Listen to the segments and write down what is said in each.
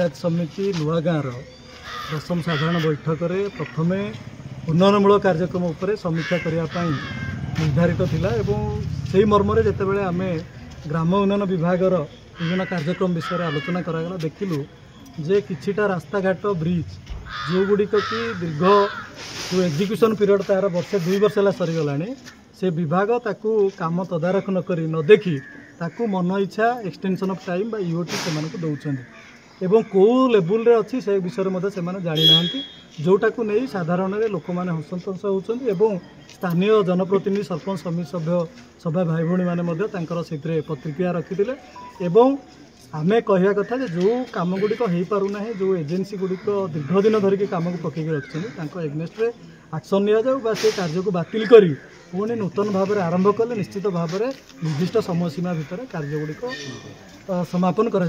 पंचायत समिति नुआ गाँव दशम साधारण बैठक में प्रथम उन्नयनमूलक कार्यक्रम उपर समीक्षा करने निर्धारित थिला एवं से मर्म जितेबाला आम ग्राम उन्नयन विभाग विभिन्न कार्यक्रम विषय आलोचना करागला देखिलु जे किछिटा रास्ता घाट ब्रिज जो गुड़िक कि दीर्घ जो एग्जीक्यूशन पीरियड तार वर्षे 2 वर्ष है सरीगला से विभाग ताकू काम तदारख न देखी ताकू मन इच्छा एक्सटेंशन ऑफ टाइम बा ईओटी से दौरान एवं कौ लेवल रे अच्छी से विषय में से जानी ना जोटा को नहीं साधारण लोक मैंने हसंतोष होती स्थानीय जनप्रतिनिधि सरपंच समिति सभ्य सभा भाई भौणी मैंने प्रतिक्रिया रखी एवं आमे कहवा कथा जो कम गुड़िक हो पारना जो एजेन्सी गुड़िक दीर्घ दिन धरिकी कम को पकईक रखिंट एगनेस्ट एक्शन नि जाऊ से कार्य को बातिल कर पुणी नूतन भाव में आरंभ कले निश्चित भाव में निर्दिष्ट समय सीमा भितर कार्य गुड़िक समापन कर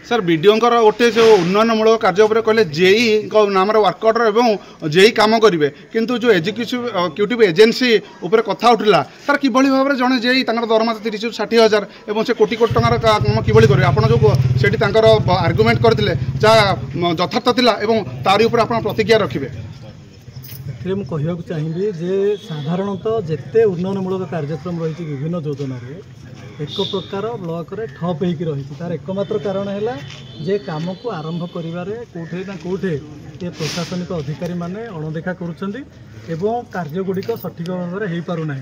सर वीडियो गोटे जो उन्नयनमूलक कार्य कहले जेई नाम वर्कऑर्डर एवं जेई काम करेंगे किंतु जो एग्जीक्यूटिव एजेन्सी उपर कथा उठला तार कि भाव में जड़े जेई दरमा 30-60,000 और से कोटी कोटी टकर काम कि करेंगे आप जो से आर्गुमेंट करते जहाँ यथार्थ थिला तारी उपर आप प्रतिक्रिया रखिए मुझे कहवाक चाहिए जे साधारणतः जिते उन्नयनमूलक कार्यक्रम रही विभिन्न योजना एक प्रकार ब्लॉक रे ठप होकर रही तार एकमात्र कारण है जे काम को आरंभ करिवारे कोठे ना कोठे ये प्रशासनिक अधिकारी माने अणदेखा करुछंदी एवं कार्य गुड़िक सठिक भाव में हो पारना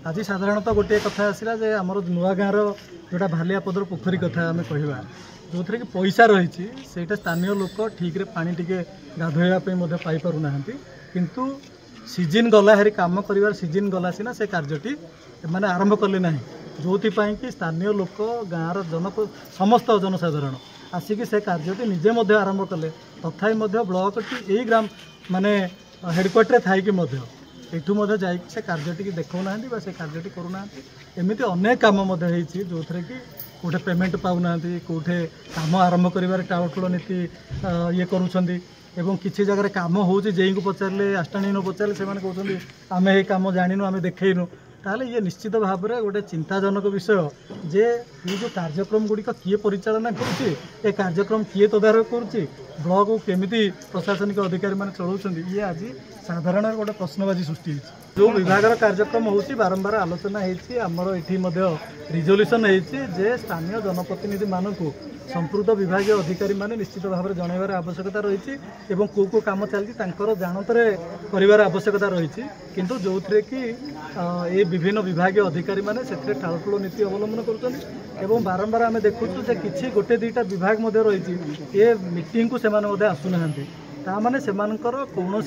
आज साधारणतः गोटे कथा आसला जे आमर नुआ गाँव जोटा भालियापदर पोखरी कथा आम कहवा जो थे कि पैसा रही से स्थानीय लोक ठीक रे पानी टिके गाधोइबा पाई पारना किंतु सीजन गला हेरी काम कर सीजन गला सीना से कार्यटी माने आरंभ कले ना जो कि स्थानीय लोक गाँव समस्त जनसाधारण आसिक से कार्यटी निजे आरंभ कले तथापि ब्लॉक टी यही ग्राम माने हेडक्वार्टर थी एठू जा से कार्यटी देखना से कार्यटी करूना एमती अनेक कम जो थे कि कौटे पेमेंट पाऊना कौटे काम आरंभ कर टाउटुल नीति ये करुँच एवं किसी जगह काम हो जेई को पचारे आष्टाणी न पचारे से कहते आम ये कम जानू आम देखनु ताले ये निश्चित भाव में गोटे चिंताजनक विषय जे ये जो कार्यक्रम गुड़िक किए परिचालना कर कार्यक्रम किए तदारख कर ब्लॉक को केमिति प्रशासनिक अधिकारी मैंने चलाउछन ये आज साधारण गोटे प्रश्नबाजी सृष्टि जो विभाग कार्यक्रम होची बारंबार आलोचना होती आमर ये रिजोल्यूशन होती स्थानीय जनप्रतिनिधि मानक संपूर्ण विभाग अधिकारी माने निश्चित भाव में जनइबार आवश्यकता रही कौ कम चलती जानतरे कर आवश्यकता रही किंतु जो थे कि ये विभिन्न विभाग अधिकारी माने से टालटुल नीति अवलंबन कर बारंबार आम देखु कि गोटे 2टा विभाग रही ये मीटिंग को से आसुना ताने से कौन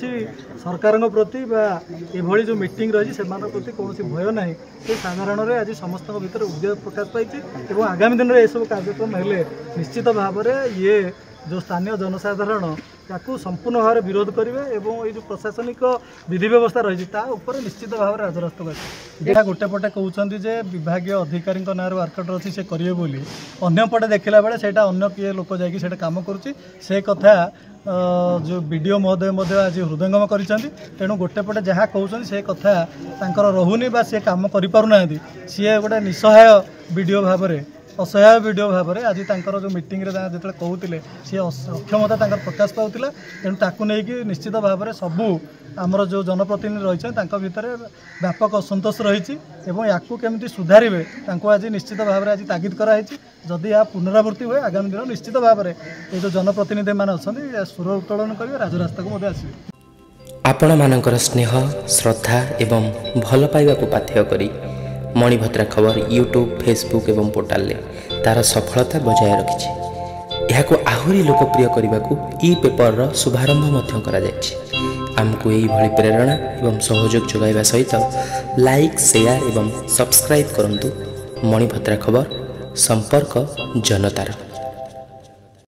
सरकार प्रति ये जो मीटिंग रही से प्रति कौन भय ना से साधारण आज समस्त भीतर उद्योग प्रकाश पाई आगामी दिन में यह सब कार्यक्रम हेले निश्चित भाव में ये जो स्थानीय जनसाधारण ताकू संपूर्ण भाव में विरोध करेंगे और ये जो प्रशासनिक विधि व्यवस्था रही निश्चित भाव में राजरास्ता बात गोटे पटे कहते जे विभाग अधिकारी ना वर्कआउट अच्छी से करेंगे बोली अन्य पटे देखला बेले से अन्य किए लोक जा काम करुच्ची से कथा जो वीडियो महोदय आज हृदयंगम कर तेणु गोटे पटे जहाँ कहते से कथा रहुनी सी कम करना सी गोटे निसहाय वीडियो भाव में असहाय वीडियो भाव में आज जो मीटिंग जो कहते सी अक्षमता प्रकाश पाला तेणु ताकू नहीं निश्चित भाव में सबू आमर जो जनप्रतिनिधि रही भितर व्यापक असंतोष रही या केमी सुधारे आज निश्चित भाव में आज तागिद कराई जदि यह पुनरावृत्ति हुए आगामी दिन निश्चित भाव में ये जो जनप्रतिनिधि मैंने अच्छा सुर उत्तोलन करेंगे राजरास्ता को आसवे आपण मानकर स्नेह श्रद्धा एवं भल पाइबा को पाथेय करी मणिभद्रा खबर यूट्यूब फेसबुक एवं पोर्टाल तार सफलता बजाय रखी को आहुरी लोकप्रिय करने को ई पेपर शुभारंभ आमको यही प्रेरणा एवं सहयोग जोगाइबा सहित लाइक शेयर एवं सब्सक्राइब करंतु मणिभद्रा खबर संपर्क जनतार।